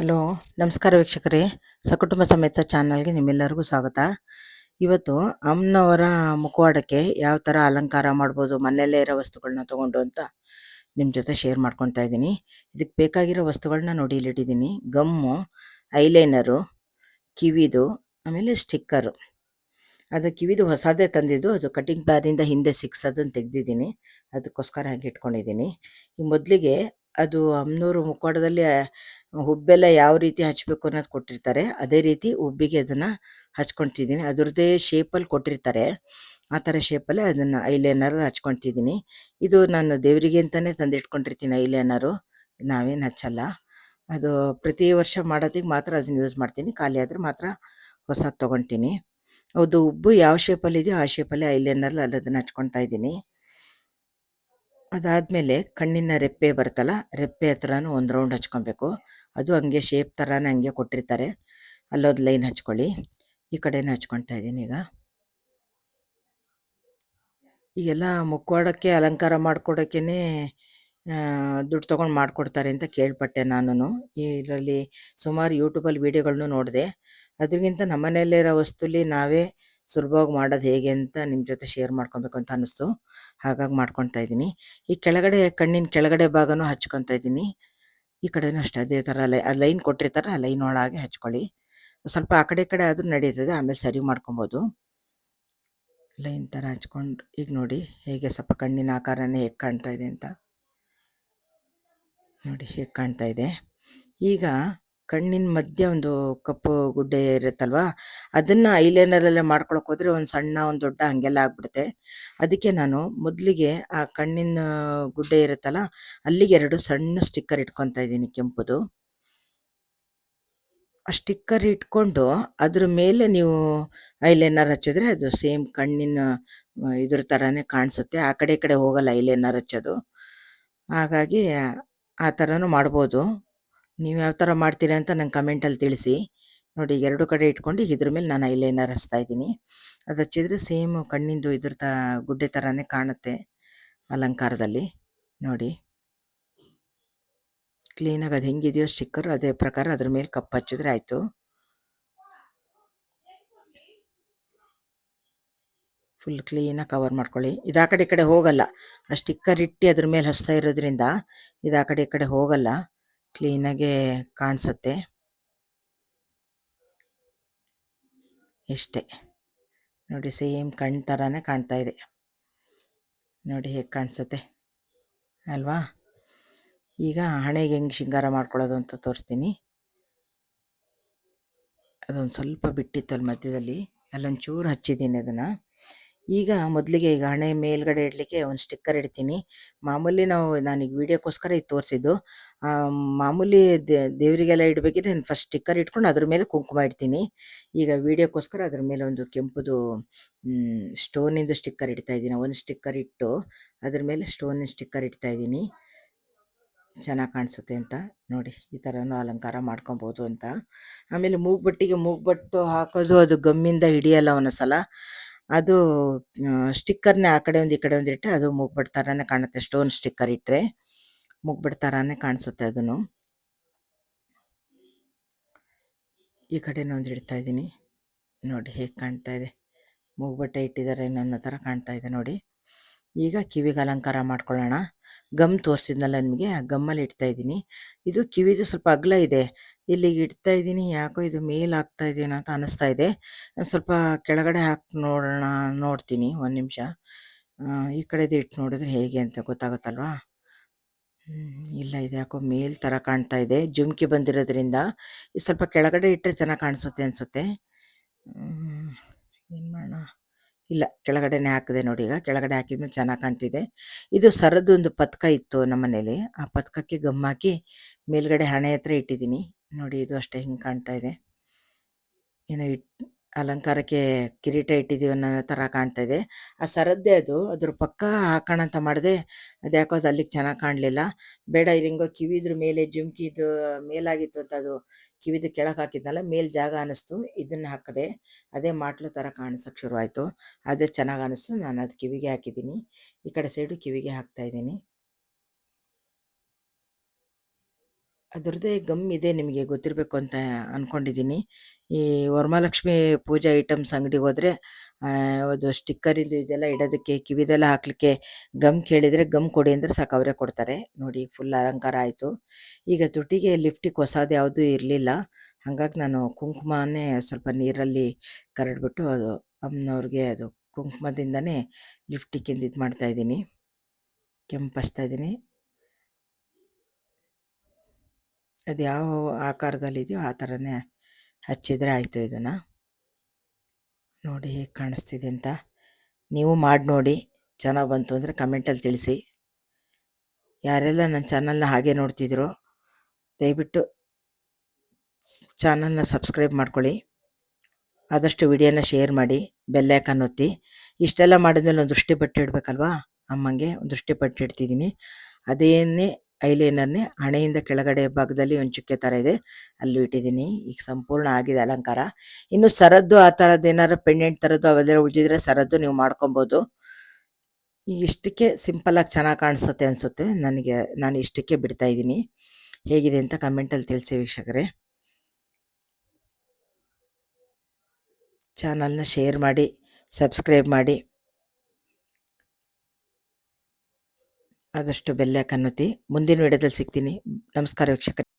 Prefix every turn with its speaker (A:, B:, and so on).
A: Hello, ನಮಸ್ಕಾರ ವೀಕ್ಷಕರೇ. ಸಕುಟುಂಬ ಸಮೇತ ಚಾನಲ್ಗೆ ನಿಮ್ಮೆಲ್ಲರಿಗೂ ಸ್ವಾಗತ. ಇವತ್ತು ಅಮ್ಮನವರ ಮುಖವಾಡಕ್ಕೆ ಯಾವ ಥರ ಅಲಂಕಾರ ಮಾಡ್ಬೋದು ಮನೆಯಲ್ಲೇ ಇರೋ ವಸ್ತುಗಳನ್ನ ತೊಗೊಂಡು ಅಂತ ನಿಮ್ಮ ಜೊತೆ ಶೇರ್ ಮಾಡ್ಕೊತಾ ಇದ್ದೀನಿ. ಇದಕ್ಕೆ ಬೇಕಾಗಿರೋ ವಸ್ತುಗಳನ್ನ ನೋಡಿ ಇಲ್ಲಿಟ್ಟಿದ್ದೀನಿ. ಗಮ್ಮು, ಐಲೈನರು, ಕಿವಿದು, ಆಮೇಲೆ ಸ್ಟಿಕ್ಕರು. ಅದು ಕಿವಿದು ಹೊಸದೇ ತಂದಿದ್ದು, ಅದು ಕಟಿಂಗ್ ಪ್ಲಾನಿಂದ ಹಿಂದೆ ಸಿಕ್ಸೋದನ್ನು ತೆಗೆದಿದ್ದೀನಿ. ಅದಕ್ಕೋಸ್ಕರ ಹಾಗೆ ಇಟ್ಕೊಂಡಿದ್ದೀನಿ. ಈ ಮೊದಲಿಗೆ ಅದು ಅಮ್ಮನವ್ರ ಮುಖವಾಡದಲ್ಲಿ ಹುಬ್ಬೆಲ್ಲ ಯಾವ ರೀತಿ ಹಚ್ಚಬೇಕು ಅನ್ನೋದು ಕೊಟ್ಟಿರ್ತಾರೆ. ಅದೇ ರೀತಿ ಹುಬ್ಬಿಗೆ ಅದನ್ನು ಹಚ್ಕೊಳ್ತಿದ್ದೀನಿ. ಅದರದ್ದೇ ಶೇಪಲ್ಲಿ ಕೊಟ್ಟಿರ್ತಾರೆ. ಆ ಥರ ಶೇಪಲ್ಲೇ ಅದನ್ನು ಐಲೈನರ್ ಹಚ್ಕೊಳ್ತಿದ್ದೀನಿ. ಇದು ನಾನು ದೇವರಿಗೆ ಅಂತಲೇ ತಂದಿಟ್ಕೊಂಡಿರ್ತೀನಿ ಐಲೈನರು. ನಾವೇನು ಹಚ್ಚಲ್ಲ. ಅದು ಪ್ರತಿ ವರ್ಷ ಮಾಡೋದಕ್ಕೆ ಮಾತ್ರ ಅದನ್ನು ಯೂಸ್ ಮಾಡ್ತೀನಿ. ಖಾಲಿ ಆದರೆ ಮಾತ್ರ ಹೊಸದು ತೊಗೊಳ್ತೀನಿ. ಅದು ಉಬ್ಬು ಯಾವ ಶೇಪಲ್ಲಿದೆಯೋ ಆ ಶೇಪಲ್ಲೇ ಐಲೈನರ್ ಅದನ್ನು ಹಚ್ಕೊಳ್ತಾ ಇದ್ದೀನಿ. ಅದಾದಮೇಲೆ ಕಣ್ಣಿನ ರೆಪ್ಪೆ ಬರುತ್ತಲ್ಲ, ರೆಪ್ಪೆ ಹತ್ರನೂ ಒಂದು ರೌಂಡ್ ಹಚ್ಕೊಬೇಕು. ಅದು ಹಂಗೆ ಶೇಪ್ ಥರನೇ ಹಂಗೆ ಕೊಟ್ಟಿರ್ತಾರೆ. ಅಲ್ಲೊಂದು ಲೈನ್ ಹಚ್ಕೊಳ್ಳಿ. ಈ ಕಡೆನೂ ಹಚ್ಕೊಳ್ತಾ ಇದ್ದೀನಿ. ಈಗೆಲ್ಲ ಮುಖವಾಡಕ್ಕೆ ಅಲಂಕಾರ ಮಾಡ್ಕೊಡೋಕ್ಕೇ ದುಡ್ಡು ತೊಗೊಂಡು ಮಾಡಿಕೊಡ್ತಾರೆ ಅಂತ ಕೇಳ್ಪಟ್ಟೆ ನಾನು. ಇದರಲ್ಲಿ ಸುಮಾರು ಯೂಟ್ಯೂಬಲ್ಲಿ ವೀಡಿಯೋಗಳನ್ನೂ ನೋಡಿದೆ. ಅದ್ರಿಗಿಂತ ನಮ್ಮನೆಯಲ್ಲೇ ಇರೋ ವಸ್ತುಲಿ ನಾವೇ ಸುಲಭವಾಗಿ ಮಾಡೋದು ಹೇಗೆ ಅಂತ ನಿಮ್ಮ ಜೊತೆ ಶೇರ್ ಮಾಡ್ಕೊಬೇಕು ಅಂತ ಅನ್ನಿಸ್ತು. ಹಾಗಾಗಿ ಮಾಡ್ಕೊತಾ ಇದ್ದೀನಿ. ಈ ಕೆಳಗಡೆ ಕಣ್ಣಿನ ಕೆಳಗಡೆ ಭಾಗನೂ ಹಚ್ಕೊತಾ ಇದ್ದೀನಿ. ಈ ಕಡೆನೂ ಅಷ್ಟೇ ಅದೇ ಥರ ಆ ಲೈನ್ ಕೊಟ್ಟಿರ್ತಾರೆ, ಆ ಲೈನ್ ಒಳಗೆ ಹಚ್ಕೊಳ್ಳಿ. ಸ್ವಲ್ಪ ಆ ಕಡೆ ಈ ಕಡೆ ಆದರೂ ನಡೀತದೆ, ಆಮೇಲೆ ಸರಿ ಮಾಡ್ಕೊಬೋದು. ಲೈನ್ ಥರ ಹಚ್ಕೊಂಡು ಈಗ ನೋಡಿ ಹೇಗೆ ಸ್ವಲ್ಪ ಕಣ್ಣಿನ ಆಕಾರನೇ ಹೇಗೆ ಕಾಣ್ತಾ ಇದೆ ಅಂತ ನೋಡಿ, ಹೇಗೆ ಕಾಣ್ತಾ ಇದೆ. ಈಗ ಕಣ್ಣಿನ ಮಧ್ಯೆ ಒಂದು ಕಪ್ಪು ಗುಡ್ಡೆ ಇರುತ್ತಲ್ವಾ, ಅದನ್ನು ಐಲೈನರಲ್ಲೇ ಮಾಡ್ಕೊಳಕ್ಕೆ ಹೋದರೆ ಒಂದು ಸಣ್ಣ ಒಂದು ದೊಡ್ಡ ಹಾಗೆಲ್ಲ ಆಗ್ಬಿಡುತ್ತೆ. ಅದಕ್ಕೆ ನಾನು ಮೊದಲಿಗೆ ಆ ಕಣ್ಣಿನ ಗುಡ್ಡೆ ಇರುತ್ತಲ್ಲ, ಅಲ್ಲಿಗೆ 2 ಸಣ್ಣ ಸ್ಟಿಕ್ಕರ್ ಇಟ್ಕೊತಾ ಇದ್ದೀನಿ ಕೆಂಪುದು. ಆ ಸ್ಟಿಕ್ಕರ್ ಇಟ್ಕೊಂಡು ಅದ್ರ ಮೇಲೆ ನೀವು ಐಲೈನರ್ ಹಚ್ಚಿದ್ರೆ ಅದು ಸೇಮ್ ಕಣ್ಣಿನ ಇದ್ರ ಥರನೇ ಕಾಣಿಸುತ್ತೆ. ಆ ಕಡೆ ಈ ಕಡೆ ಹೋಗಲ್ಲ ಐಲೈನರ್ ಹಚ್ಚೋದು. ಹಾಗಾಗಿ ಆ ಥರನೂ ಮಾಡ್ಬೋದು. ನೀವು ಯಾವ ಥರ ಮಾಡ್ತೀರಾ ಅಂತ ನಂಗೆ ಕಮೆಂಟಲ್ಲಿ ತಿಳಿಸಿ. ನೋಡಿ, 2 ಕಡೆ ಇಟ್ಕೊಂಡು ಈಗ ಇದ್ರ ಮೇಲೆ ನಾನು ಐಲೈನರ್ ಹಚ್ತಾ ಇದ್ದೀನಿ. ಅದು ಹಚ್ಚಿದ್ರೆ ಸೇಮ್ ಕಣ್ಣಿಂದು ಇದ್ರ ಗುಡ್ಡೆ ಥರನೇ ಕಾಣುತ್ತೆ ಅಲಂಕಾರದಲ್ಲಿ. ನೋಡಿ, ಕ್ಲೀನಾಗಿ ಅದು ಹೆಂಗಿದೆಯೋ ಸ್ಟಿಕ್ಕರು ಅದೇ ಪ್ರಕಾರ ಅದ್ರ ಮೇಲೆ ಕಪ್ ಹಚ್ಚಿದ್ರೆ ಆಯಿತು. ಫುಲ್ ಕ್ಲೀನಾಗಿ ಕವರ್ ಮಾಡ್ಕೊಳ್ಳಿ. ಇದು ಆ ಕಡೆ ಈ ಕಡೆ ಹೋಗಲ್ಲ. ಆ ಸ್ಟಿಕ್ಕರ್ ಇಟ್ಟು ಅದ್ರ ಮೇಲೆ ಹಚ್ತಾ ಇರೋದ್ರಿಂದ ಇದು ಆ ಕಡೆ ಈ ಕಡೆ ಹೋಗಲ್ಲ, ಕ್ಲೀನಾಗೆ ಕಾಣಿಸುತ್ತೆ. ಇಷ್ಟೇ ನೋಡಿ, ಸೇಮ್ ಕಣ್ಣು ಥರನೇ ಕಾಣ್ತಾ ಇದೆ. ನೋಡಿ ಹೇಗೆ ಕಾಣಿಸುತ್ತೆ ಅಲ್ವಾ. ಈಗ ಹಣೆಗೆ ಹೆಂಗೆ ಶೃಂಗಾರ ಮಾಡ್ಕೊಳ್ಳೋದು ಅಂತ ತೋರಿಸ್ತೀನಿ. ಅದೊಂದು ಸ್ವಲ್ಪ ಬಿಟ್ಟಿತ್ತು ಮಧ್ಯದಲ್ಲಿ, ಅಲ್ಲೊಂಚೂರು ಹಚ್ಚಿದ್ದೀನಿ ಅದನ್ನು. ಈಗ ಮೊದಲಿಗೆ ಈಗ ಹಣೆ ಮೇಲ್ಗಡೆ ಇಡಲಿಕ್ಕೆ ಒಂದು ಸ್ಟಿಕ್ಕರ್ ಇಡ್ತೀನಿ. ಮಾಮೂಲಿ ನಾನೀಗ ವೀಡಿಯೋಕ್ಕೋಸ್ಕರ ಇದು ತೋರಿಸಿದ್ದು. ಮಾಮೂಲಿ ದೇವರಿಗೆಲ್ಲ ಇಡಬೇಕಿದ್ರೆ ನಾನು ಫಸ್ಟ್ ಸ್ಟಿಕ್ಕರ್ ಇಟ್ಕೊಂಡು ಅದ್ರ ಮೇಲೆ ಕುಂಕುಮ ಇಡ್ತೀನಿ. ಈಗ ವೀಡಿಯೋಕ್ಕೋಸ್ಕರ ಅದ್ರ ಮೇಲೆ ಒಂದು ಕೆಂಪುದು ಸ್ಟೋನಿಂದು ಸ್ಟಿಕ್ಕರ್ ಇಡ್ತಾ ಇದ್ದೀನಿ. ಒಂದು ಸ್ಟಿಕ್ಕರ್ ಇಟ್ಟು ಅದ್ರ ಮೇಲೆ ಸ್ಟೋನಿನ ಸ್ಟಿಕ್ಕರ್ ಇಡ್ತಾ ಇದ್ದೀನಿ, ಚೆನ್ನಾಗಿ ಕಾಣಿಸುತ್ತೆ ಅಂತ. ನೋಡಿ, ಈ ಥರನೂ ಅಲಂಕಾರ ಮಾಡ್ಕೊಬೋದು ಅಂತ. ಆಮೇಲೆ ಮೂಗುಬಟ್ಟಿಗೆ ಮೂಗುಬಟ್ಟು ಹಾಕೋದು ಅದು ಗಮ್ಮಿಂದ ಹಿಡಿಯಲ್ಲ ಒಂದೊಂದ್ಸಲ. ಅದು ಸ್ಟಿಕ್ಕರ್ನೇ ಆ ಕಡೆ ಒಂದು ಈ ಕಡೆ ಒಂದು ಇಟ್ಟರೆ ಅದು ಮೂಗುಬಟ್ಟು ಥರನೇ ಕಾಣುತ್ತೆ. ಸ್ಟೋನ್ ಸ್ಟಿಕ್ಕರ್ ಇಟ್ಟರೆ ಮೂಗುಬಟ್ಟು ಥರನೇ ಕಾಣಿಸುತ್ತೆ ಅದನ್ನು. ಈ ಕಡೆನೂ ಒಂದು ಇಡ್ತಾ ಇದ್ದೀನಿ. ನೋಡಿ ಹೇಗೆ ಕಾಣ್ತಾ ಇದೆ, ಮೂಗುಬಟ್ಟೆ ಇಟ್ಟಿದ್ದಾರೆ ನನ್ನ ಥರ ಕಾಣ್ತಾ ಇದೆ ನೋಡಿ. ಈಗ ಕಿವಿಗೆ ಅಲಂಕಾರ ಮಾಡ್ಕೊಳ್ಳೋಣ. ಗಮ್ ತೋರಿಸಿದ್ನಲ್ಲ ನಿಮಗೆ, ಆ ಗಮ್ಮಲ್ಲಿ ಇಡ್ತಾ ಇದ್ದೀನಿ. ಇದು ಕಿವಿದು ಸ್ವಲ್ಪ ಅಗಲ ಇದೆ, ಇಲ್ಲಿಗೆ ಇಡ್ತಾ ಇದ್ದೀನಿ. ಯಾಕೋ ಇದು ಮೇಲೆ ಆಗ್ತಾ ಇದೆಯೇನೋ ಅಂತ ಅನ್ನಿಸ್ತಾ ಇದೆ. ಸ್ವಲ್ಪ ಕೆಳಗಡೆ ಹಾಕಿ ನೋಡೋಣ, ನೋಡ್ತೀನಿ ಒಂದು ನಿಮಿಷ. ಈ ಕಡೆದು ಇಟ್ಟು ನೋಡಿದ್ರೆ ಹೇಗೆ ಅಂತ ಗೊತ್ತಾಗುತ್ತಲ್ವಾ. ಇಲ್ಲ, ಇದು ಯಾಕೋ ಮೇಲ್ ಥರ ಕಾಣ್ತಾ ಇದೆ, ಜುಮ್ಕಿ ಬಂದಿರೋದ್ರಿಂದ. ಇದು ಸ್ವಲ್ಪ ಕೆಳಗಡೆ ಇಟ್ಟರೆ ಚೆನ್ನಾಗಿ ಕಾಣಿಸುತ್ತೆ ಅನಿಸುತ್ತೆ. ಏನು ಮಾಡೋಣ, ಇಲ್ಲ ಕೆಳಗಡೆನೇ ಹಾಕಿದೆ ನೋಡಿ. ಈಗ ಕೆಳಗಡೆ ಹಾಕಿದ್ಮೇಲೆ ಚೆನ್ನಾಗಿ ಕಾಣ್ತಿದೆ. ಇದು ಸರದೊಂದು ಪದಕ ಇತ್ತು ನಮ್ಮ ಮನೇಲಿ, ಆ ಪದಕಕ್ಕೆ ಗಮ್ ಹಾಕಿ ಮೇಲ್ಗಡೆ ಹಣೆ ಹತ್ರ ಇಟ್ಟಿದ್ದೀನಿ ನೋಡಿ. ಇದು ಅಷ್ಟೇ ಹಿಂಗೆ ಕಾಣ್ತಾ ಇದೆ. ಏನೋ ಅಲಂಕಾರಕ್ಕೆ ಕಿರೀಟ ಇಟ್ಟಿದ್ದೀವಿ ಅನ್ನೋ ಥರ ಕಾಣ್ತಾ ಇದೆ. ಆ ಸರದ್ದೇ ಅದು, ಅದ್ರ ಪಕ್ಕ ಹಾಕೋಣ ಅಂತ ಮಾಡಿದೆ, ಅದು ಯಾಕೋ ಅದು ಅಲ್ಲಿಗೆ ಚೆನ್ನಾಗಿ ಕಾಣಲಿಲ್ಲ. ಬೇಡ, ಇದು ಹೆಂಗೋ ಕಿವಿದ್ರ ಮೇಲೆ ಜುಮ್ಕಿದು ಮೇಲಾಗಿತ್ತು ಅಂತ ಅದು ಕಿವಿದು ಕೆಳಗೆ ಹಾಕಿದ್ನಲ್ಲ, ಮೇಲ್ ಜಾಗ ಅನ್ನಿಸ್ತು, ಇದನ್ನು ಹಾಕಿದೆ. ಅದೇ ಮಾಟ್ಲು ಥರ ಕಾಣಿಸೋಕ್ಕೆ ಶುರುವಾಯಿತು. ಅದೇ ಚೆನ್ನಾಗಿ ಅನ್ನಿಸ್ತು, ನಾನು ಅದು ಕಿವಿಗೆ ಹಾಕಿದ್ದೀನಿ. ಈ ಕಡೆ ಸೈಡು ಕಿವಿಗೆ ಹಾಕ್ತಾಯಿದ್ದೀನಿ. ಅದರದ್ದೇ ಗಮ್ ಇದೆ ನಿಮಗೆ ಗೊತ್ತಿರಬೇಕು ಅಂತ ಅಂದ್ಕೊಂಡಿದ್ದೀನಿ. ಈ ವರಮಹಾಲಕ್ಷ್ಮಿ ಪೂಜಾ ಐಟಮ್ಸ್ ಅಂಗಡಿಗೆ ಹೋದರೆ ಅದು ಸ್ಟಿಕ್ಕರಿಂದು ಇದೆಲ್ಲ ಇಡೋದಕ್ಕೆ ಕಿವಿದೆಲ್ಲ ಹಾಕ್ಲಿಕ್ಕೆ ಗಮ್ ಕೇಳಿದರೆ ಗಮ್ ಕೊಡಿ ಅಂದರೆ ಸಾಕು ಅವರೇ ಕೊಡ್ತಾರೆ. ನೋಡಿ ಫುಲ್ ಅಲಂಕಾರ ಆಯಿತು. ಈಗ ತುಟಿಗೆ ಲಿಫ್ಟಿಗೆ ಹೊಸದು ಯಾವುದೂ ಇರಲಿಲ್ಲ. ಹಾಗಾಗಿ ನಾನು ಕುಂಕುಮನೇ ಸ್ವಲ್ಪ ನೀರಲ್ಲಿ ಕರಡ್ಬಿಟ್ಟು ಅದು ಅಮ್ಮನವ್ರಿಗೆ ಅದು ಕುಂಕುಮದಿಂದನೇ ಲಿಫ್ಟಿಕ್ಕಿಂದ ಇದು ಮಾಡ್ತಾಯಿದ್ದೀನಿ, ಕೆಂಪು ಹಚ್ತಾ ಇದ್ದೀನಿ. ಅದು ಯಾವ ಆಕಾರದಲ್ಲಿದೆಯೋ ಆ ಥರನೇ ಹಚ್ಚಿದರೆ ಆಯಿತು. ಇದನ್ನು ನೋಡಿ ಹೇಗೆ ಕಾಣಿಸ್ತಿದೆ ಅಂತ. ನೀವು ಮಾಡಿ ನೋಡಿ, ಚೆನ್ನಾಗಿ ಬಂತು ಅಂದರೆ ಕಮೆಂಟಲ್ಲಿ ತಿಳಿಸಿ. ಯಾರೆಲ್ಲ ನನ್ನ ಚಾನಲ್ನ ಹಾಗೆ ನೋಡ್ತಿದ್ದೀರೋ ದಯವಿಟ್ಟು ಚಾನಲ್ನ ಸಬ್ಸ್ಕ್ರೈಬ್ ಮಾಡ್ಕೊಳ್ಳಿ. ಆದಷ್ಟು ವಿಡಿಯೋನ ಶೇರ್ ಮಾಡಿ, ಬೆಲ್ ಐಕಾನ್ ಒತ್ತಿ. ಇಷ್ಟೆಲ್ಲ ಮಾಡಿದ್ಮೇಲೆ ಒಂದು ದೃಷ್ಟಿ ಬಟ್ಟೆ ಇಡಬೇಕಲ್ವಾ, ಅಮ್ಮಂಗೆ ಒಂದು ದೃಷ್ಟಿ ಬಟ್ಟೆ ಇಡ್ತಿದ್ದೀನಿ. ಅದೇನೇ ಐಲೈನರ್ನೇ ಹಣೆಯಿಂದ ಕೆಳಗಡೆ ಭಾಗದಲ್ಲಿ ಒಂದು ಚುಕ್ಕೆ ಥರ ಇದೆ, ಅಲ್ಲೂ ಇಟ್ಟಿದ್ದೀನಿ. ಈಗ ಸಂಪೂರ್ಣ ಆಗಿದೆ ಅಲಂಕಾರ. ಇನ್ನು ಸರದ್ದು ಆ ಥರದ್ದು ಏನಾರು ಪೆಂಡೆಂಟ್ ಥರದ್ದು ಅವೆಲ್ಲ ಉಳಿದಿದ್ರೆ ಸರದ್ದು ನೀವು ಮಾಡ್ಕೊಬೋದು. ಈಗ ಇಷ್ಟಕ್ಕೆ ಸಿಂಪಲ್ಲಾಗಿ ಚೆನ್ನಾಗಿ ಕಾಣಿಸುತ್ತೆ ಅನಿಸುತ್ತೆ ನನಗೆ. ನಾನು ಇಷ್ಟಕ್ಕೆ ಬಿಡ್ತಾ ಇದ್ದೀನಿ. ಹೇಗಿದೆ ಅಂತ ಕಮೆಂಟಲ್ಲಿ ತಿಳಿಸಿ ವೀಕ್ಷಕರೇ. ಚಾನಲ್ನ ಶೇರ್ ಮಾಡಿ, ಸಬ್ಸ್ಕ್ರೈಬ್ ಮಾಡಿ, ಆದಷ್ಟು ಬೆಲ್ ಐಕಾನ್ ಒತ್ತಿ. ಮುಂದಿನ ವಿಡಿಯೋದಲ್ಲಿ ಸಿಗ್ತೀನಿ. ನಮಸ್ಕಾರ ವೀಕ್ಷಕರೇ.